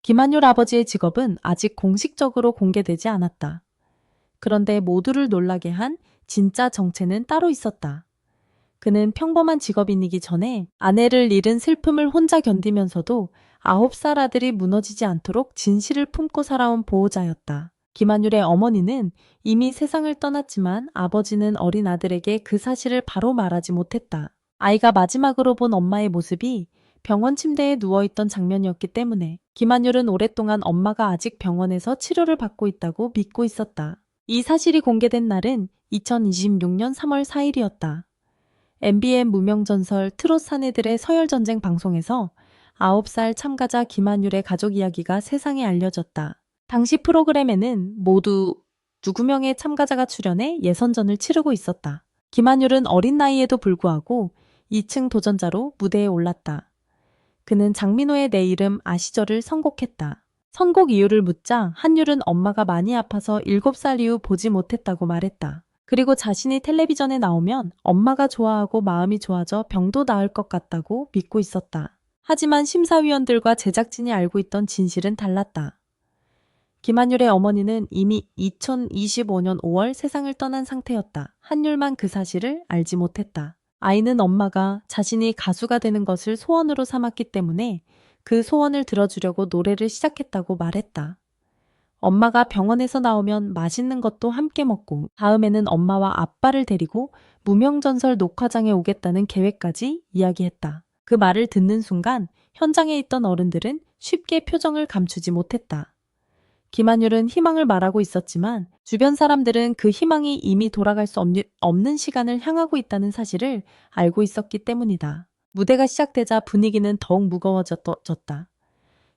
김한율 아버지의 직업은 아직 공식적으로 공개되지 않았다. 그런데 모두를 놀라게 한 진짜 정체는 따로 있었다. 그는 평범한 직업인이기 전에 아내를 잃은 슬픔을 혼자 견디면서도 9살 아들이 무너지지 않도록 진실을 품고 살아온 보호자였다. 김한율의 어머니는 이미 세상을 떠났지만 아버지는 어린 아들에게 그 사실을 바로 말하지 못했다. 아이가 마지막으로 본 엄마의 모습이 병원 침대에 누워있던 장면이었기 때문에 김한율은 오랫동안 엄마가 아직 병원에서 치료를 받고 있다고 믿고 있었다. 이 사실이 공개된 날은 2026년 3월 4일이었다. MBN 무명전설 트롯 사내들의 서열전쟁 방송에서 9살 참가자 김한율의 가족 이야기가 세상에 알려졌다. 당시 프로그램에는 모두 2명의 참가자가 출연해 예선전을 치르고 있었다. 김한율은 어린 나이에도 불구하고 2층 도전자로 무대에 올랐다. 그는 장민호의 내 이름 아시죠를 선곡했다. 선곡 이유를 묻자 한율은 엄마가 많이 아파서 7살 이후 보지 못했다고 말했다. 그리고 자신이 텔레비전에 나오면 엄마가 좋아하고 마음이 좋아져 병도 나을 것 같다고 믿고 있었다. 하지만 심사위원들과 제작진이 알고 있던 진실은 달랐다. 김한율의 어머니는 이미 2025년 5월 세상을 떠난 상태였다. 한율만 그 사실을 알지 못했다. 아이는 엄마가 자신이 가수가 되는 것을 소원으로 삼았기 때문에 그 소원을 들어주려고 노래를 시작했다고 말했다. 엄마가 병원에서 나오면 맛있는 것도 함께 먹고 다음에는 엄마와 아빠를 데리고 무명전설 녹화장에 오겠다는 계획까지 이야기했다. 그 말을 듣는 순간 현장에 있던 어른들은 쉽게 표정을 감추지 못했다. 김한율은 희망을 말하고 있었지만 주변 사람들은 그 희망이 이미 돌아갈 수 없는 시간을 향하고 있다는 사실을 알고 있었기 때문이다. 무대가 시작되자 분위기는 더욱 무거워졌다.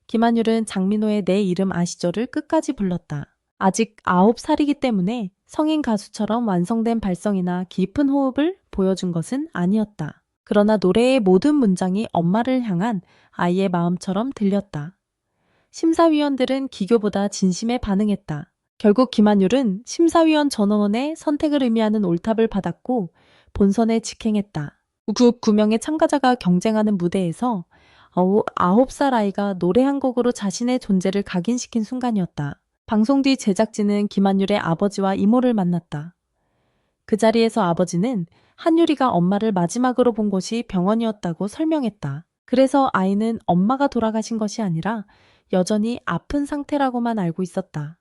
김한율은 장민호의 내 이름 아시죠를 끝까지 불렀다. 아직 9살이기 때문에 성인 가수처럼 완성된 발성이나 깊은 호흡을 보여준 것은 아니었다. 그러나 노래의 모든 문장이 엄마를 향한 아이의 마음처럼 들렸다. 심사위원들은 기교보다 진심에 반응했다. 결국 김한율은 심사위원 전원의 선택을 의미하는 올탑을 받았고 본선에 직행했다. 9명의 참가자가 경쟁하는 무대에서 9살 아이가 노래 한 곡으로 자신의 존재를 각인시킨 순간이었다. 방송 뒤 제작진은 김한율의 아버지와 이모를 만났다. 그 자리에서 아버지는 한율이가 엄마를 마지막으로 본 곳이 병원이었다고 설명했다. 그래서 아이는 엄마가 돌아가신 것이 아니라 여전히 아픈 상태라고만 알고 있었다.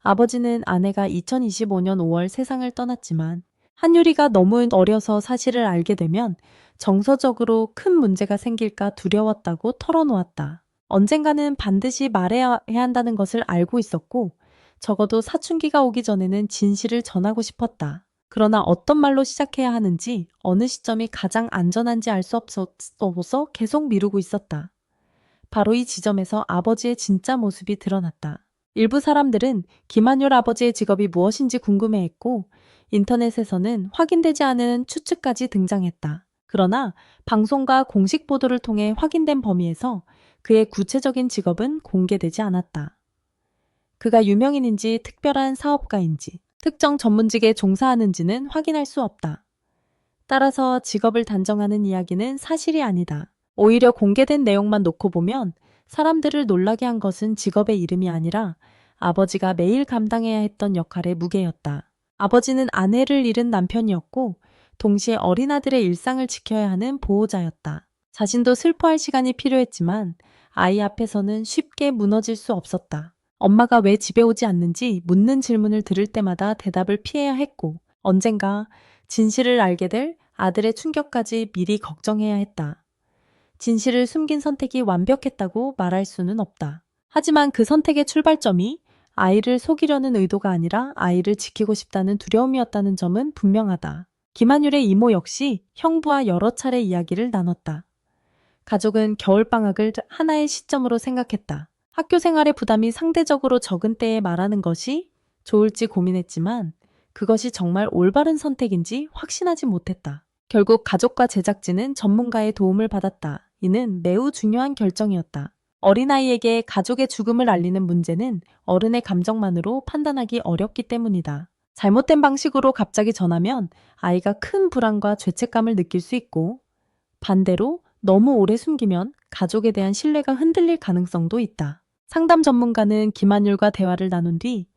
아버지는 아내가 2025년 5월 세상을 떠났지만 한율이가 너무 어려서 사실을 알게 되면 정서적으로 큰 문제가 생길까 두려웠다고 털어놓았다. 언젠가는 반드시 말해야 한다는 것을 알고 있었고 적어도 사춘기가 오기 전에는 진실을 전하고 싶었다. 그러나 어떤 말로 시작해야 하는지 어느 시점이 가장 안전한지 알 수 없어서 계속 미루고 있었다. 바로 이 지점에서 아버지의 진짜 모습이 드러났다. 일부 사람들은 김한율 아버지의 직업이 무엇인지 궁금해했고 인터넷에서는 확인되지 않은 추측까지 등장했다. 그러나 방송과 공식 보도를 통해 확인된 범위에서 그의 구체적인 직업은 공개되지 않았다. 그가 유명인인지 특별한 사업가인지 특정 전문직에 종사하는지는 확인할 수 없다. 따라서 직업을 단정하는 이야기는 사실이 아니다. 오히려 공개된 내용만 놓고 보면 사람들을 놀라게 한 것은 직업의 이름이 아니라 아버지가 매일 감당해야 했던 역할의 무게였다. 아버지는 아내를 잃은 남편이었고 동시에 어린 아들의 일상을 지켜야 하는 보호자였다. 자신도 슬퍼할 시간이 필요했지만 아이 앞에서는 쉽게 무너질 수 없었다. 엄마가 왜 집에 오지 않는지 묻는 질문을 들을 때마다 대답을 피해야 했고 언젠가 진실을 알게 될 아들의 충격까지 미리 걱정해야 했다. 진실을 숨긴 선택이 완벽했다고 말할 수는 없다. 하지만 그 선택의 출발점이 아이를 속이려는 의도가 아니라 아이를 지키고 싶다는 두려움이었다는 점은 분명하다. 김한율의 이모 역시 형부와 여러 차례 이야기를 나눴다. 가족은 겨울방학을 하나의 시점으로 생각했다. 학교 생활의 부담이 상대적으로 적은 때에 말하는 것이 좋을지 고민했지만 그것이 정말 올바른 선택인지 확신하지 못했다. 결국 가족과 제작진은 전문가의 도움을 받았다. 이는 매우 중요한 결정이었다. 어린아이에게 가족의 죽음을 알리는 문제는 어른의 감정만으로 판단하기 어렵기 때문이다. 잘못된 방식으로 갑자기 전하면 아이가 큰 불안과 죄책감을 느낄 수 있고 반대로 너무 오래 숨기면 가족에 대한 신뢰가 흔들릴 가능성도 있다. 상담 전문가는 김한율과 대화를 나눈 뒤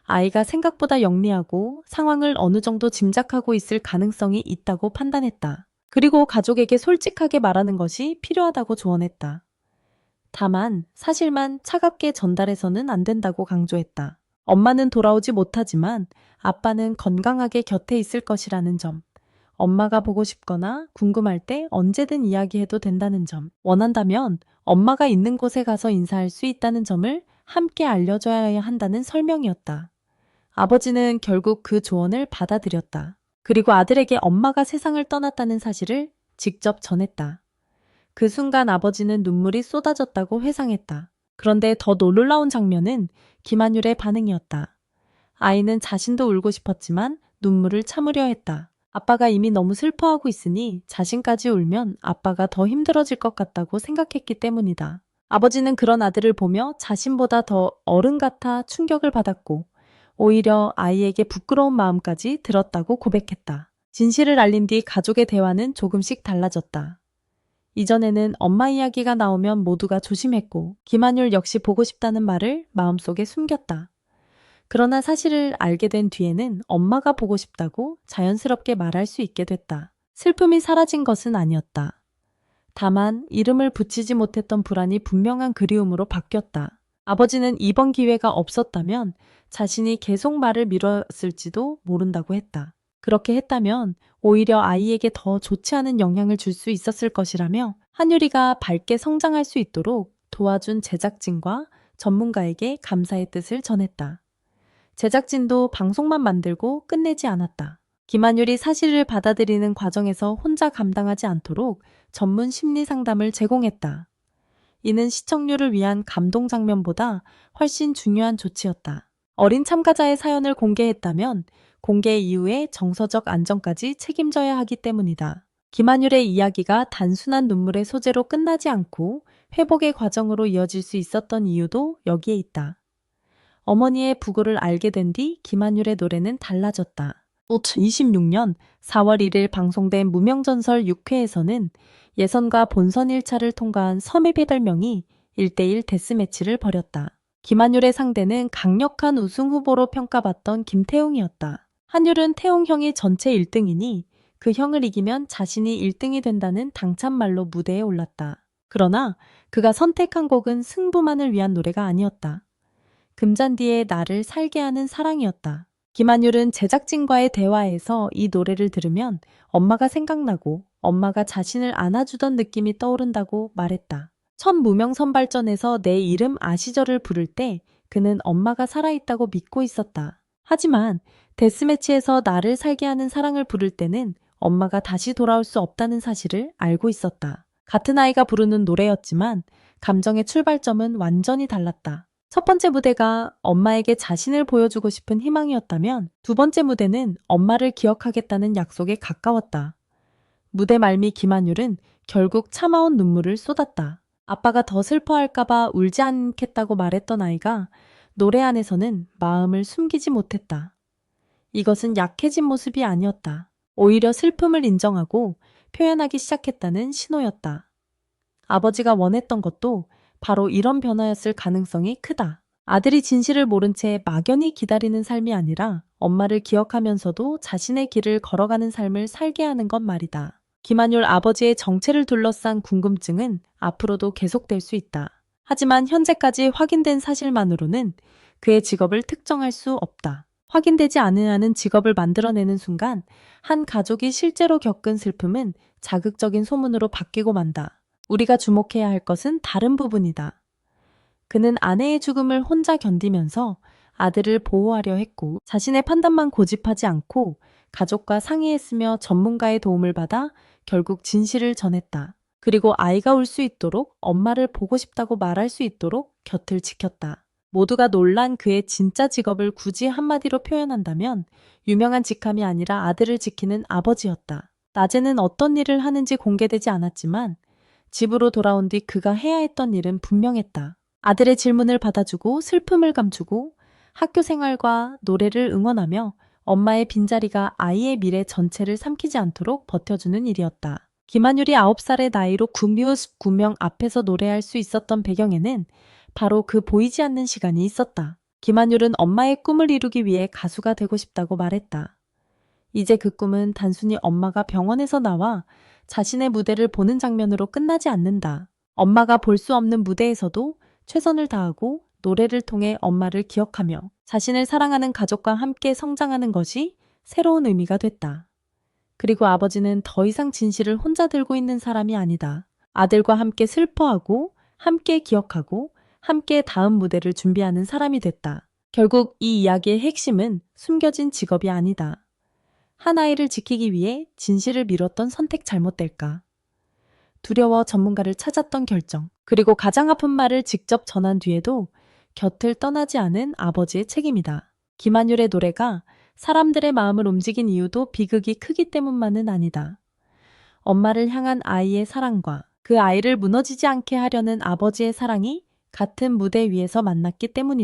아이가 생각보다 영리하고 상황을 어느 정도 짐작하고 있을 가능성이 있다고 판단했다. 그리고 가족에게 솔직하게 말하는 것이 필요하다고 조언했다. 다만 사실만 차갑게 전달해서는 안 된다고 강조했다. 엄마는 돌아오지 못하지만 아빠는 건강하게 곁에 있을 것이라는 점. 엄마가 보고 싶거나 궁금할 때 언제든 이야기해도 된다는 점. 원한다면 엄마가 있는 곳에 가서 인사할 수 있다는 점을 함께 알려줘야 한다는 설명이었다. 아버지는 결국 그 조언을 받아들였다. 그리고 아들에게 엄마가 세상을 떠났다는 사실을 직접 전했다. 그 순간 아버지는 눈물이 쏟아졌다고 회상했다. 그런데 더 놀라운 장면은 김한율의 반응이었다. 아이는 자신도 울고 싶었지만 눈물을 참으려 했다. 아빠가 이미 너무 슬퍼하고 있으니 자신까지 울면 아빠가 더 힘들어질 것 같다고 생각했기 때문이다. 아버지는 그런 아들을 보며 자신보다 더 어른 같아 충격을 받았고 오히려 아이에게 부끄러운 마음까지 들었다고 고백했다. 진실을 알린 뒤 가족의 대화는 조금씩 달라졌다. 이전에는 엄마 이야기가 나오면 모두가 조심했고 김한율 역시 보고 싶다는 말을 마음속에 숨겼다. 그러나 사실을 알게 된 뒤에는 엄마가 보고 싶다고 자연스럽게 말할 수 있게 됐다. 슬픔이 사라진 것은 아니었다. 다만 이름을 붙이지 못했던 불안이 분명한 그리움으로 바뀌었다. 아버지는 이번 기회가 없었다면 자신이 계속 말을 미뤘을지도 모른다고 했다. 그렇게 했다면 오히려 아이에게 더 좋지 않은 영향을 줄 수 있었을 것이라며 한유리가 밝게 성장할 수 있도록 도와준 제작진과 전문가에게 감사의 뜻을 전했다. 제작진도 방송만 만들고 끝내지 않았다. 김한율이 사실을 받아들이는 과정에서 혼자 감당하지 않도록 전문 심리 상담을 제공했다. 이는 시청률을 위한 감동 장면보다 훨씬 중요한 조치였다. 어린 참가자의 사연을 공개했다면 공개 이후의 정서적 안정까지 책임져야 하기 때문이다. 김한율의 이야기가 단순한 눈물의 소재로 끝나지 않고 회복의 과정으로 이어질 수 있었던 이유도 여기에 있다. 어머니의 부고를 알게 된 뒤 김한율의 노래는 달라졌다. 2026년 4월 1일 방송된 무명전설 6회에서는 예선과 본선 1차를 통과한 섬의 8명이 1대1 데스매치를 벌였다. 김한율의 상대는 강력한 우승 후보로 평가받던 김태웅이었다. 한율은 태웅 형이 전체 1등이니 그 형을 이기면 자신이 1등이 된다는 당찬말로 무대에 올랐다. 그러나 그가 선택한 곡은 승부만을 위한 노래가 아니었다. 금잔디의 나를 살게 하는 사랑이었다. 김한율은 제작진과의 대화에서 이 노래를 들으면 엄마가 생각나고 엄마가 자신을 안아주던 느낌이 떠오른다고 말했다. 첫 무명 선발전에서 내 이름 아시절을 부를 때 그는 엄마가 살아있다고 믿고 있었다. 하지만 데스매치에서 나를 살게 하는 사랑을 부를 때는 엄마가 다시 돌아올 수 없다는 사실을 알고 있었다. 같은 아이가 부르는 노래였지만 감정의 출발점은 완전히 달랐다. 첫 번째 무대가 엄마에게 자신을 보여주고 싶은 희망이었다면 두 번째 무대는 엄마를 기억하겠다는 약속에 가까웠다. 무대 말미 김한율은 결국 참아온 눈물을 쏟았다. 아빠가 더 슬퍼할까봐 울지 않겠다고 말했던 아이가 노래 안에서는 마음을 숨기지 못했다. 이것은 약해진 모습이 아니었다. 오히려 슬픔을 인정하고 표현하기 시작했다는 신호였다. 아버지가 원했던 것도 바로 이런 변화였을 가능성이 크다. 아들이 진실을 모른 채 막연히 기다리는 삶이 아니라 엄마를 기억하면서도 자신의 길을 걸어가는 삶을 살게 하는 것 말이다. 김한율 아버지의 정체를 둘러싼 궁금증은 앞으로도 계속될 수 있다. 하지만 현재까지 확인된 사실만으로는 그의 직업을 특정할 수 없다. 확인되지 않은 직업을 만들어내는 순간 한 가족이 실제로 겪은 슬픔은 자극적인 소문으로 바뀌고 만다. 우리가 주목해야 할 것은 다른 부분이다. 그는 아내의 죽음을 혼자 견디면서 아들을 보호하려 했고 자신의 판단만 고집하지 않고 가족과 상의했으며 전문가의 도움을 받아 결국 진실을 전했다. 그리고 아이가 울 수 있도록 엄마를 보고 싶다고 말할 수 있도록 곁을 지켰다. 모두가 놀란 그의 진짜 직업을 굳이 한마디로 표현한다면 유명한 직함이 아니라 아들을 지키는 아버지였다. 낮에는 어떤 일을 하는지 공개되지 않았지만 집으로 돌아온 뒤 그가 해야 했던 일은 분명했다. 아들의 질문을 받아주고 슬픔을 감추고 학교 생활과 노래를 응원하며 엄마의 빈자리가 아이의 미래 전체를 삼키지 않도록 버텨주는 일이었다. 김한율이 9살의 나이로 구미호 9명 앞에서 노래할 수 있었던 배경에는 바로 그 보이지 않는 시간이 있었다. 김한율은 엄마의 꿈을 이루기 위해 가수가 되고 싶다고 말했다. 이제 그 꿈은 단순히 엄마가 병원에서 나와 자신의 무대를 보는 장면으로 끝나지 않는다. 엄마가 볼 수 없는 무대에서도 최선을 다하고 노래를 통해 엄마를 기억하며 자신을 사랑하는 가족과 함께 성장하는 것이 새로운 의미가 됐다. 그리고 아버지는 더 이상 진실을 혼자 들고 있는 사람이 아니다. 아들과 함께 슬퍼하고, 함께 기억하고, 함께 다음 무대를 준비하는 사람이 됐다. 결국 이 이야기의 핵심은 숨겨진 직업이 아니다. 한 아이를 지키기 위해 진실을 미뤘던 선택 잘못될까? 두려워 전문가를 찾았던 결정, 그리고 가장 아픈 말을 직접 전한 뒤에도 곁을 떠나지 않은 아버지의 책임이다. 김한율의 노래가 사람들의 마음을 움직인 이유도 비극이 크기 때문만은 아니다. 엄마를 향한 아이의 사랑과 그 아이를 무너지지 않게 하려는 아버지의 사랑이 같은 무대 위에서 만났기 때문이다.